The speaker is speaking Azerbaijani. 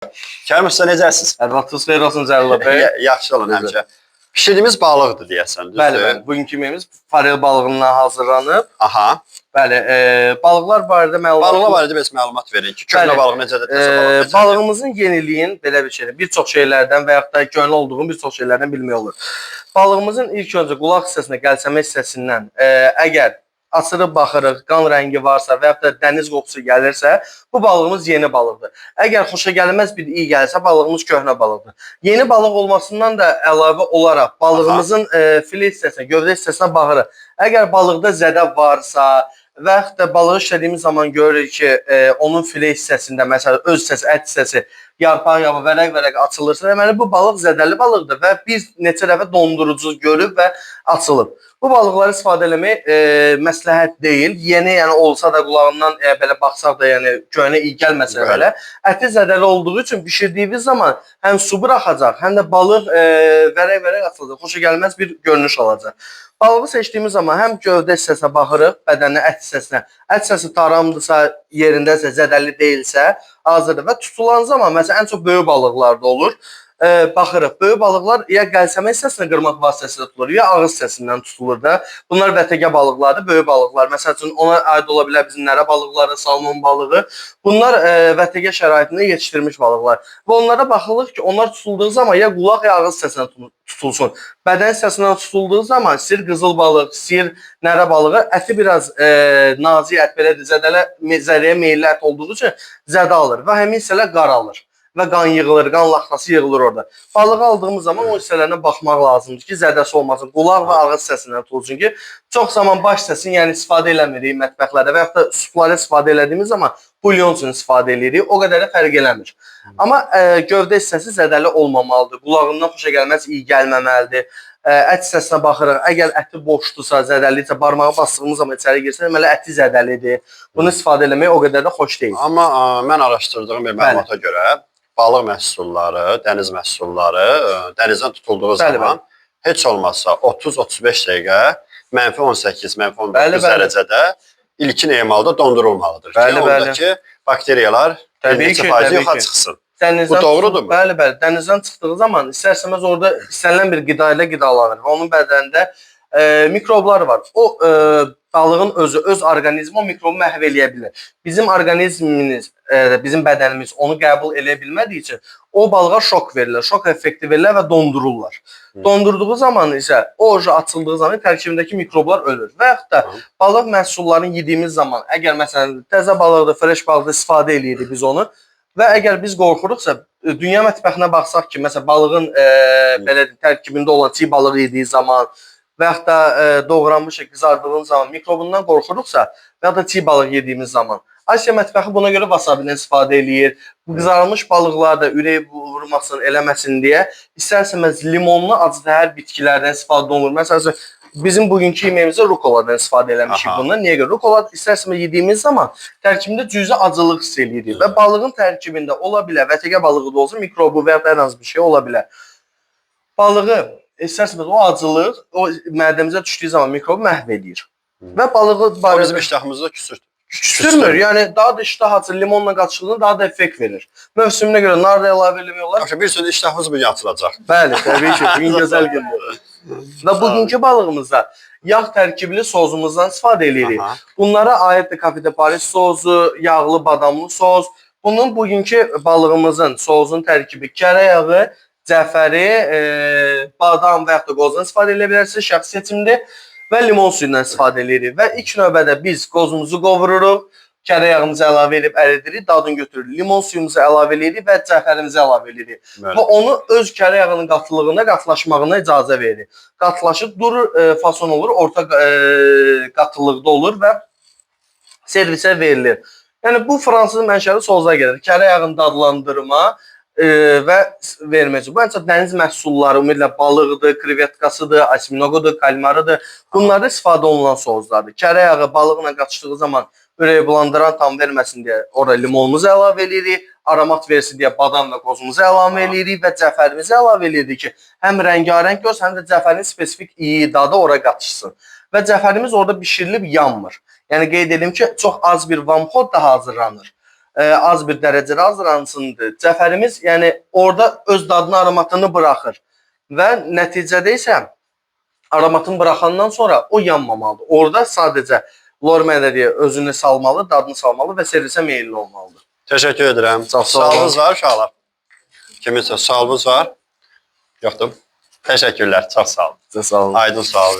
Kərim usta necəsiz? Əlvatınız xeyir olsun Cəlil bəy. Yaxşı olun həmişə. Pişirdiyimiz balıqdır deyəsən, düzdür? Bəli. Bugünkü yeməyimiz farel balığından hazırlanıb. Aha. Bəli, balıqlar barədə məlumat. Balıqlar barədə bəs məlumat verin ki, köhnə balıq necədir, təzə balıq necədir? Balığımızın yeniliyin belə bir şeydir. Bir çox şeylərdən və yaxud da köhnə olduğu bir çox şeylərdən bilmək olur. Balığımızın ilk öncə qulaq hissəsində, qəlsəmə hissəsindən əgər açırıb baxırıq, qan rəngi varsa və yaxud da dəniz qoxusu gəlirsə, bu balığımız yeni balıqdır. Əgər xoşagəlməz bir iyi gəlirsə, balığımız köhnə balıqdır. Yeni balıq olmasından da əlavə olaraq balığımızın filet hissəsinə, gövdə hissəsinə baxırıq. Əgər balıqda zədə varsa və yaxud da balığı işlədiyimiz zaman görürük ki, onun filet hissəsində, məsələn, öz hissəsi, ət hissəsi yarpaq yava, vərəq-vərəq açılırsa, deməli bu balıq zədəli balıqdır və biz neçə dəfə dondurucu görüb və açılıb. Bu balıqları istifadə eləmək məsləhət deyil. Yeni, yəni olsa da qulağından belə baxsaq da, yəni köhnə iyi gəlməsə belə, əti zədəli olduğu üçün bişirdiyimiz zaman həm su buraxacaq, həm də balıq vərəq-vərəq açılacaq, xoşagəlməz bir görünüş alacaq. Balığı seçdiyimiz zaman həm gövdə hissəsinə baxırıq, bədənin ət hissəsinə. Ət hissəsi taramdırsa, yerindəsə, zədəli deyilsə, hazırdır və tutulan zaman, məsələn, ən çox böyük balıqlarda olur. Baxırıq, böyük balıqlar ya qəlsəmə hissəsini qırmaq vasitəsilə tutulur, ya ağız hissəsindən tutulur da. Bunlar vətəgə balıqlardır, böyük balıqlar. Məsəl üçün, ona aid ola bilər bizim nərə balıqları, salmon balığı. Bunlar vətəgə şəraitində yetişdirilmiş balıqlar. Və onlara baxılır ki, onlar tutulduğu zaman ya qulaq, ya ağız hissəsindən tutulsun. Bədən hissəsindən tutulduğu zaman sir qızıl balıq, sir nərə balığı əti biraz nazik ət, belədir, zədəyə meyilli ət olduğu üçün zədə alır və həmin hissələr qaralır. Və qan yığılır, qan laxtası yığılır orada. Balığı aldığımız zaman o hissələrinə baxmaq lazımdır ki, zədəsi olmasın. Qulaq və ağız hissəsindən tutulsun ki, çox zaman baş hissəsini yəni istifadə eləmirik mətbəxlərdə və yaxud da supları istifadə elədiyimiz zaman bulyon üçün istifadə edirik. O qədər də fərq eləmir. Amma gövdə hissəsi zədəli olmamalıdır. Qulağından xoşagəlməz iyi gəlməməlidir. Ət hissəsinə baxırıq. Əgər əti boşdursa, zədəlidirsə, barmağı basdığımız zaman içəri girsə, deməli əti zədəlidir. Bunu istifadə eləmək o qədər də xoş deyil. Amma mən araşdırdığım bir məlumata görə balıq məhsulları, dəniz məhsulları dənizdən tutulduğu zaman heç olmazsa 30-35 dəqiqə -18, -19 dərəcədə ilkin emalda dondurulmalıdır ki, ondakı bakteriyalar neçə faiz yoxa çıxsın. Bu doğrudurmu? Bəli, dənizdən çıxdığı zaman istər-istəməz orada istənilən bir qida ilə qidalanır və onun bədənində mikroblar var. O balığın öz orqanizmi o mikrobu məhv eləyə bilər. Bizim orqanizmimiz, bizim bədənimiz onu qəbul eləyə bilmədiyi üçün o balığa şok verilir, şok effekti verirlər və dondururlar. Dondurduğu zaman isə o açıldığı zaman tərkibindəki mikroblar ölür. Və yaxud da balıq məhsullarını yediyimiz zaman, əgər məsələn təzə balıqdır, fresh balıqdır istifadə eləyirik biz onu və əgər biz qorxuruqsa, dünya mətbəxinə baxsaq ki, məsələn balığın belə tərkibində olan çiğ balığı yediyi zaman və yaxud da doğranmış, qızardığımız zaman mikrobundan qorxuruqsa və yaxud da çiğ balıq yediyimiz zaman Asiya mətbəxi buna görə wasabidən istifadə eləyir. Bu qızarılmış balıqlarda ürək vurmasın, eləməsin deyə istər-istəməz limonlu acı-təhər bitkilərdən istifadə olunur. Məsələn, bizim bugünkü yeməyimizdə rukoladan istifadə eləmişik bundan. Niyə görə? Rukola istər-istəməz yediyimiz zaman tərkibində cüzi acılıq hiss eləyirik və balığın tərkibində ola bilər, vətəgə balığı da olsa mikrobu və ya ən az bir şey ola bilər. Balığı istər-istəməz o acılıq o mədəmizə düşdüyü zaman mikrobu məhv edir. Və balığı o bizim iştahımızda küsürmür. Yəni daha da iştah açır, limonla qaçıldığında daha da effekt verir. Mövsümünə görə nar da əlavə eləmək olar. Bir sürü iştahımız bugün açılacaq. Bəli, təbii ki, bugün gözəl gündür. Və bugünkü balığımızda yağ tərkibli sozumuzdan istifadə edirik. Bunlara aiddir kafede Paris sosu, yağlı badamlı sos. Bunun bugünkü balığımızın sozun tərkibi kərə yağı, cəfəri, badam və yaxud da qozdan istifadə edə bilərsiniz, şəxsi seçimdir. Və limon suyundan istifadə edirik. Və ilk növbədə biz qozumuzu qovururuq, kərə yağımızı əlavə edib əridirik, dadını götürürük. Limon suyumuzu əlavə edirik və cəfərimizi əlavə edirik. Və onu öz kərə yağının qatılığına, qatlaşmağına icazə veririk. Qatlaşıb durur, fason olur, orta qatılıqda olur və servisə verilir. Yəni bu fransız mənşəli soza gəlir. Kərə yağını dadlandırma və verməcə. Bu ən çox dəniz məhsulları, ümumiyyətlə balıqdır, krevetkasıdır, asminoqodur, kalmarıdır. Bunlarda istifadə olunan sozlardır. Kərə yağı balıqla qaçışdığı zaman ürəyi bulandıran tam verməsin deyə orada limonumuzu əlavə edirik, aromat versin deyə badam və qozumuzu əlavə edirik və cəfərimizi əlavə edirik ki, həm rəngarəng görsün, həm də cəfərin spesifik iyi dadı ora qaçışsın. Və cəfərimiz orada bişirilib yanmır. Yəni qeyd edim ki, çox az bir vamxod da hazırlanır. az bir dərəcədə hazırlansındır. Cəfərimiz yəni orada öz dadını, aromatını buraxır və nəticədə isə aromatını buraxandan sonra o yanmamalıdır. Orada sadəcə lor mədəriyə özünü salmalı, dadını salmalı və servisə meyilli olmalıdır. Təşəkkür edirəm. Çox sağ olun. Sualınız var uşaqlar? Kiminsə sualınız var? Yoxdur. Təşəkkürlər. Çox sağ olun. Sizə sağ olun. Aydın sual.